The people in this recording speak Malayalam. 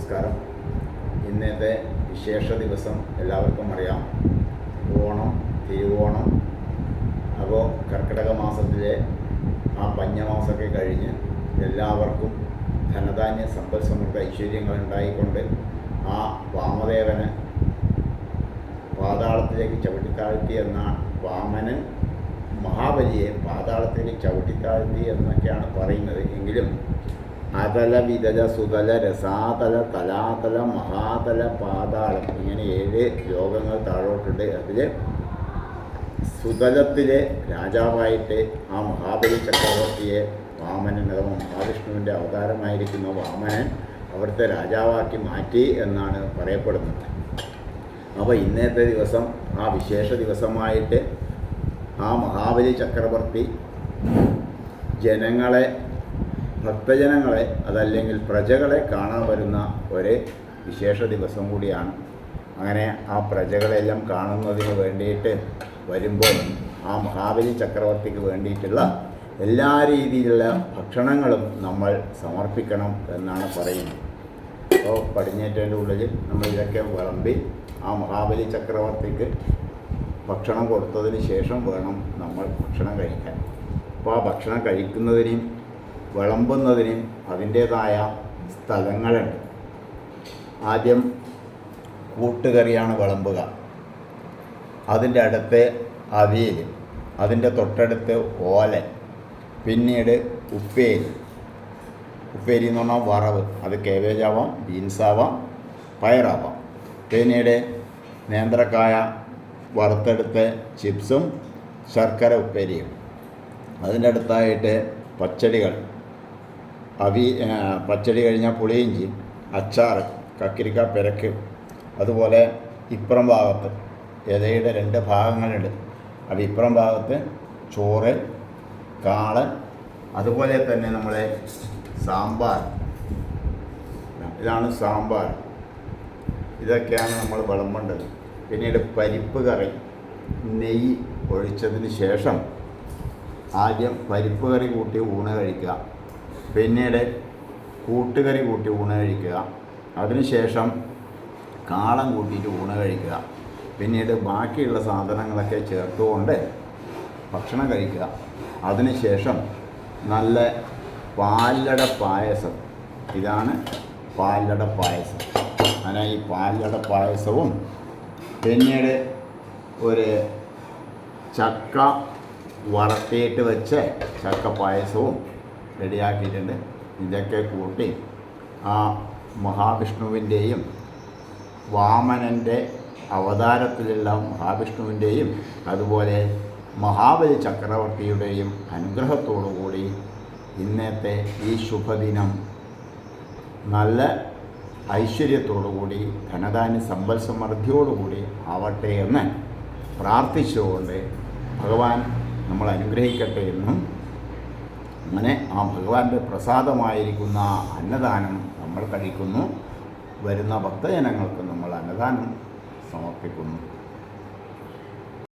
നമസ്കാരം. ഇന്നത്തെ വിശേഷ ദിവസം എല്ലാവർക്കും അറിയാം. ഓണം, തിരുവോണം. അപ്പോൾ കർക്കിടക മാസത്തിലെ ആ പഞ്ഞമാസമൊക്കെ കഴിഞ്ഞ് എല്ലാവർക്കും ധനധാന്യ സമ്പൽ സമൃദ്ധ ഐശ്വര്യങ്ങൾ ഉണ്ടായിക്കൊണ്ട് ആ വാമദേവന് പാതാളത്തിലേക്ക് ചവിട്ടിത്താഴ്ത്തി എന്ന വാമനൻ മഹാബലിയെ പാതാളത്തിലേക്ക് ചവിട്ടിത്താഴ്ത്തി എന്നൊക്കെയാണ് പറയുന്നത്. എങ്കിലും അതല, വിതല, സുതല, രസാതല, തലാതല, മഹാതല, പാതാളം ഇങ്ങനെ 7 ലോകങ്ങൾ താഴോട്ടുണ്ട്. അതിൽ സുതലത്തിലെ രാജാവായിട്ട് ആ മഹാബലി ചക്രവർത്തിയെ വാമനൻ അഥവാ മഹാവിഷ്ണുവിൻ്റെ അവതാരമായിരിക്കുന്ന വാമനൻ അവിടുത്തെ രാജാവാക്കി മാറ്റി എന്നാണ് പറയപ്പെടുന്നത്. അപ്പോൾ ഇന്നത്തെ ദിവസം ആ വിശേഷ ദിവസമായിട്ട് ആ മഹാബലി ചക്രവർത്തി ഭക്തജനങ്ങളെ അതല്ലെങ്കിൽ പ്രജകളെ കാണാൻ വരുന്ന ഒരു വിശേഷ ദിവസം കൂടിയാണ്. അങ്ങനെ ആ പ്രജകളെല്ലാം കാണുന്നതിന് വേണ്ടിയിട്ട് വരുമ്പോൾ ആ മഹാബലി ചക്രവർത്തിക്ക് വേണ്ടിയിട്ടുള്ള എല്ലാ രീതിയിലുള്ള ഭക്ഷണങ്ങളും നമ്മൾ സമർപ്പിക്കണം എന്നാണ് പറയുന്നത്. അപ്പോൾ പടിഞ്ഞേറ്റേൻ്റെ ഉള്ളിൽ നമ്മൾ ഇതൊക്കെ വിളമ്പി ആ മഹാബലി ചക്രവർത്തിക്ക് ഭക്ഷണം കൊടുത്തതിന് ശേഷം വേണം നമ്മൾ ഭക്ഷണം കഴിക്കാൻ. അപ്പോൾ ആ ഭക്ഷണം കഴിക്കുന്നതിനും വിളമ്പുന്നതിനും അതിൻ്റേതായ സ്ഥലങ്ങളുണ്ട്. ആദ്യം കൂട്ടുകറിയാണ് വിളമ്പുക. അതിൻ്റെ അടുത്ത് അവിയൽ, അതിൻ്റെ തൊട്ടടുത്ത് ഓലൻ, പിന്നീട് ഉപ്പേരി എന്ന് പറഞ്ഞാൽ വറവ്. അത് കേബേജ് ആവാം, ബീൻസ് ആവാം, പയറാവാം. പിന്നീട് നേന്ത്രക്കായ വറുത്തെടുത്ത് ചിപ്സും ശർക്കര ഉപ്പേരിയും. അതിൻ്റെ അടുത്തായിട്ട് പച്ചടികൾ, പച്ചടി കഴിഞ്ഞാൽ പുളിയിഞ്ചി, അച്ചാർ, കക്കിരിക്ക പെരക്ക്. അതുപോലെ ഇപ്പുറം ഭാഗത്ത് ഇലയുടെ 2 ഭാഗങ്ങളുണ്ട്. അപ്പോൾ ഇപ്പുറം ഭാഗത്ത് ചോറ്, കാളൻ, അതുപോലെ തന്നെ നമ്മളെ സാമ്പാർ. ഇതാണ് സാമ്പാർ. ഇതൊക്കെയാണ് നമ്മൾ വിളമ്പേണ്ടത്. പിന്നീട് പരിപ്പ് കറി, നെയ്യ് ഒഴിച്ചതിന് ശേഷം ആദ്യം പരിപ്പ് കറി കൂട്ടി ഊണ് കഴിക്കുക. പിന്നീട് കൂട്ടുകറി കൂട്ടി ഊണ് കഴിക്കുക. അതിനുശേഷം കാളം കൂട്ടിയിട്ട് ഊണ് കഴിക്കുക. പിന്നീട് ബാക്കിയുള്ള സാധനങ്ങളൊക്കെ ചേർത്തുകൊണ്ട് ഭക്ഷണം കഴിക്കുക. അതിനുശേഷം നല്ല പാലട പായസം. ഇതാണ് പാലട പായസം. അങ്ങനെ ഈ പാലട പായസവും പിന്നീട് ഒരു ചക്ക വറുത്തിയിട്ട് വെച്ച് ചക്ക പായസവും റെഡിയാക്കിയിട്ടുണ്ട്. ഇതൊക്കെ കൂട്ടി ആ മഹാവിഷ്ണുവിൻ്റെയും വാമനൻ്റെ അവതാരത്തിലുള്ള മഹാവിഷ്ണുവിൻ്റെയും അതുപോലെ മഹാബലി ചക്രവർത്തിയുടെയും അനുഗ്രഹത്തോടുകൂടി ഇന്നത്തെ ഈ ശുഭദിനം നല്ല ഐശ്വര്യത്തോടുകൂടി ധനധാന്യ സമ്പൽ സമൃദ്ധിയോടുകൂടി ആവട്ടെ എന്ന് പ്രാർത്ഥിച്ചുകൊണ്ട് ഭഗവാൻ നമ്മൾ അനുഗ്രഹിക്കട്ടെ എന്നും അങ്ങനെ ആ ഭഗവാന്റെ പ്രസാദമായിരിക്കുന്ന അന്നദാനം നമ്മൾ കഴിക്കുന്നു. വരുന്ന ഭക്തജനങ്ങൾക്ക് നമ്മൾ അന്നദാനം സമർപ്പിക്കുന്നു.